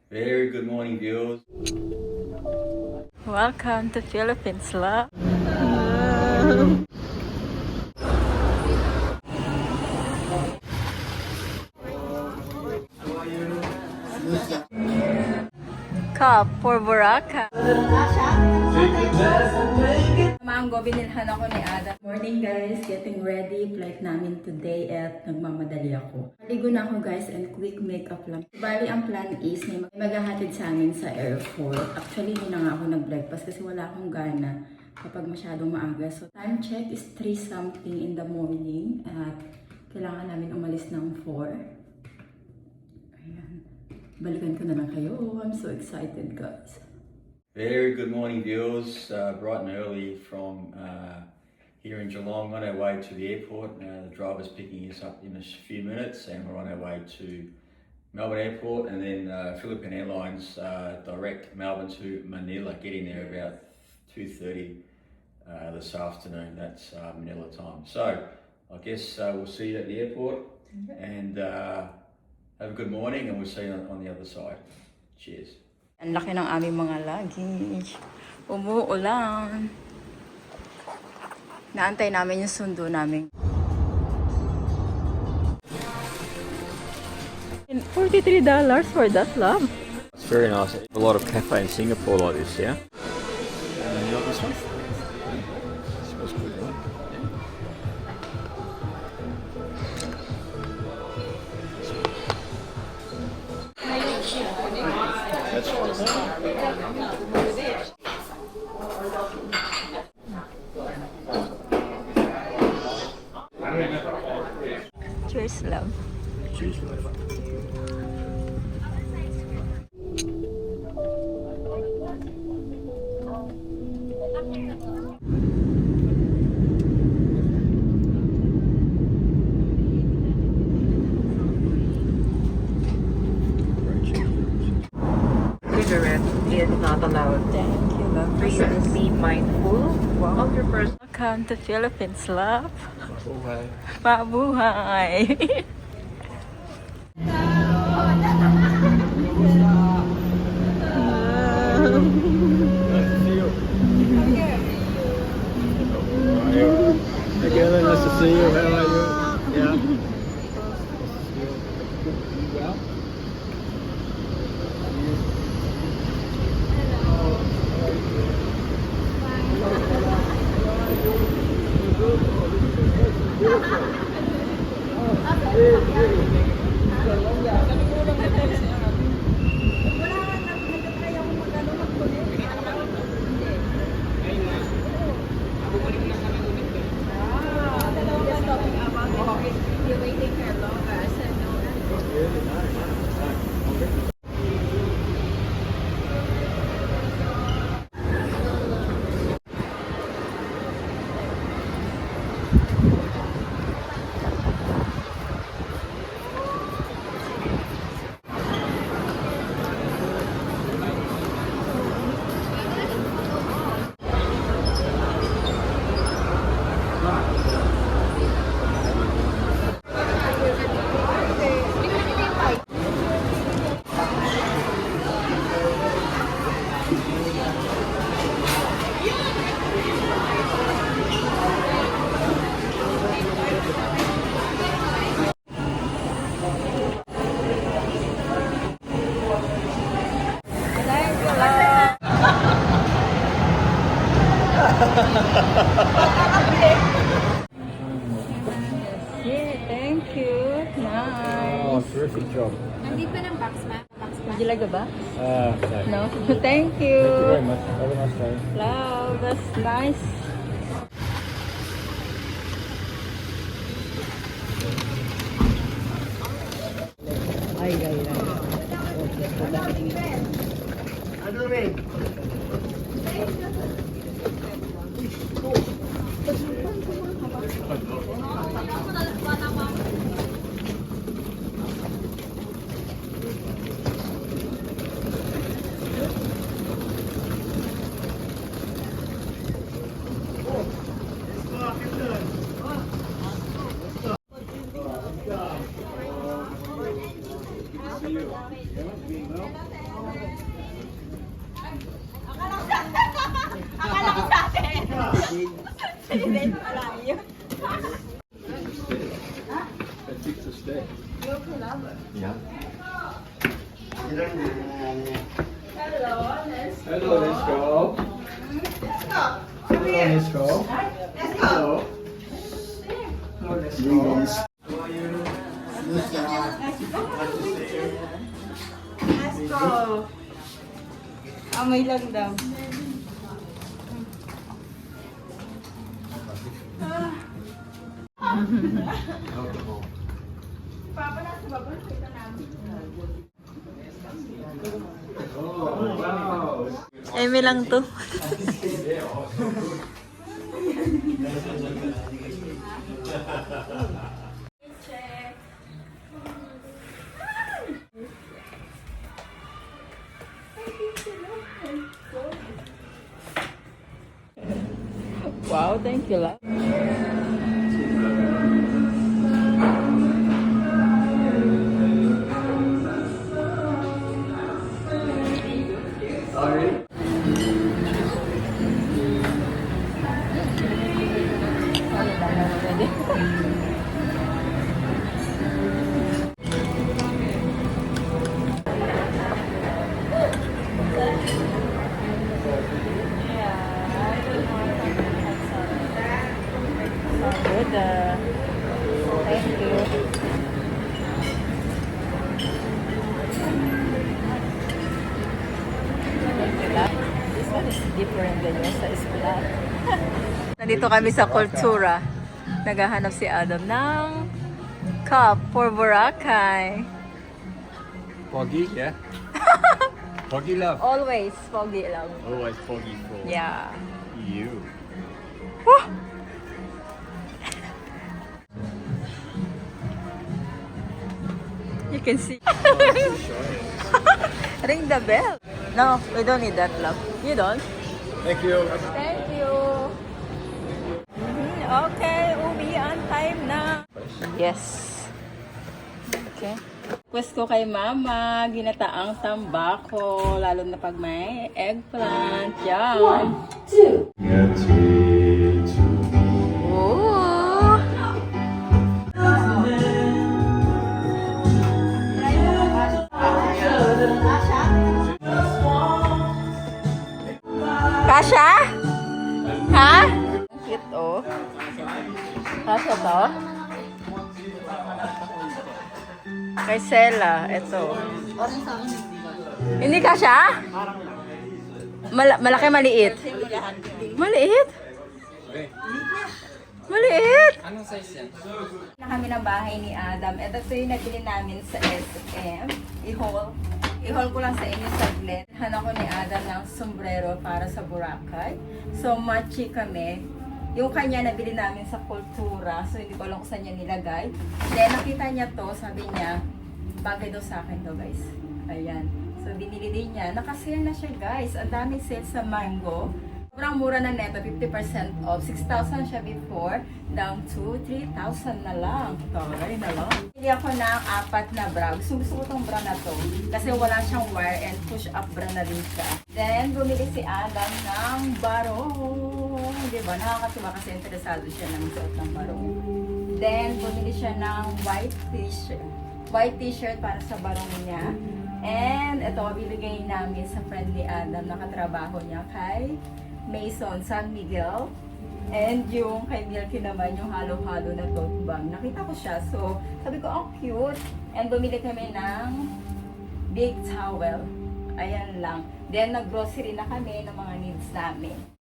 Very good morning, viewers. Welcome to Philippines, love. Cup for Boracay. Mango, binilhan ako ni Ada. Morning guys, getting ready. Flight namin today at nagmamadali ako. Maligo na ako guys and quick makeup lang. Bali, ang plan is may maghahatid sa amin sa airport. Actually, hindi na nga ako nag-breakfast kasi wala akong gana kapag masyadong maaga. So, time check is 3 something in the morning at kailangan namin umalis ng 4. Ayan. Balikan ko na lang kayo. I'm so excited guys. Very good morning, viewers. Bright and early from here in Geelong, on our way to the airport. The driver's picking us up in a few minutes, and we're on our way to Melbourne Airport, and then Philippine Airlines direct Melbourne to Manila, getting there about 2:30 this afternoon. That's Manila time. So I guess we'll see you at the airport, and have a good morning, and we'll see you on the other side. Cheers. Ang laki ng aming mga luggage. Umuulan. Naantay namin yung sundo namin. $43 for that, love. It's very nice. A lot of cafe in Singapore like this, yeah? You like this one? Smells good, right? That's Cheers, love. Cheers, love. Cigarette is not allowed. Thank you, love. Please be mindful of your personal. Welcome to Philippines, love. Okay. Mabuhay! Again, nice to see you. How are you? Yeah. Well. Yeah, thank you. Nice. Oh, terrific job. Nandito pa ng box, ma? Box, ma? Would you like a ba? No. No? Thank you. Thank you very much. Have a nice day. Wow, that's nice. See you. Hello, let's go. Let's go. Hello. Let's go. Amoy lang daw. Eme lang to. Wow, thank you, love. Good. Thank you. This one is different than yung sa Esplat. Nandito kami sa Kultura. Naghahanap si Adam ng cup for Boracay. Foggy, yeah? Foggy love. Always foggy lang. Always foggy for Yeah. you. You can see. Ring the bell. No, we don't need that, love. You don't? Thank you. Thank you. Okay, uwi on time na. Yes. Okay. Request ko kay mama, ginataang tambako, lalo na pag may eggplant. Yan. Ooh. Kasha? Ha? Cute, oh. Kasha to? Kay Sela, ito. Hindi kasha? Malaki, maliit? Maliit? Maliit? Anong size yan? Na kami ng bahay ni Adam. Ito yung nabili namin sa SM. I-haul ko lang sa inyo saglit. Hanap ko ni Adam ng sombrero para sa Boracay. So, matchy kami. Yung kanya nabili namin sa Kultura. So, hindi ko alam kung saan niya nilagay. Then, nakita niya to. Sabi niya, bagay daw sa akin to, guys. Ayan. So, binili din niya. Nakasale na siya, guys. Ang daming sale sa Mango. Sobrang mura na neto, 50% off. 6,000 siya before, down to 3,000 na lang. Taray na lang. Pili ako ng 4 na bra. Gusto ko tong bra na to. Kasi wala siyang wire and push-up bra na rin siya. Then, bumili si Adam ng barong. Diba? Nakakatuwa kasi interesado siya ng suot ng barong. Then, bumili siya ng white t-shirt. White t-shirt para sa barong niya. And, ito, bibigay namin sa friend ni Adam na katrabaho niya kay Mason San Miguel. And yung kay Milky naman, yung halo-halo na tote bag. Nakita ko siya. So, sabi ko, oh, cute. And bumili kami ng big towel. Ayan lang. Then, nag-grocery na kami ng mga needs namin.